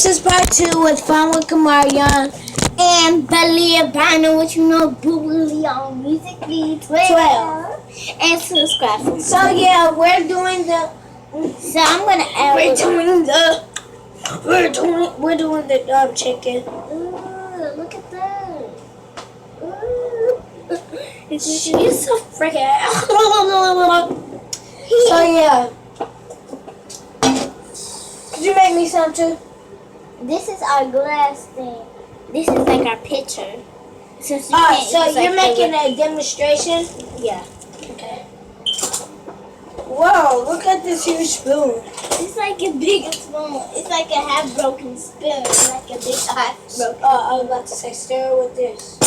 This is part 2 with Fun with Kamarion and Belly Albino, which you know, Booly on Music B 12. And subscribe. So yeah, we're doing the. So I'm gonna add. We're doing the chicken. Ooh, look at that. Ooh. She's so freaking. So yeah. Could you make me some too? This is our glass thing. This is like our picture. Since you Alright, can't so use, you're like, making a demonstration? Yeah. Okay. Whoa, look at this huge spoon. It's like a big spoon. It's like a half broken spoon. Like a big half broken. I was about to say, stir with this.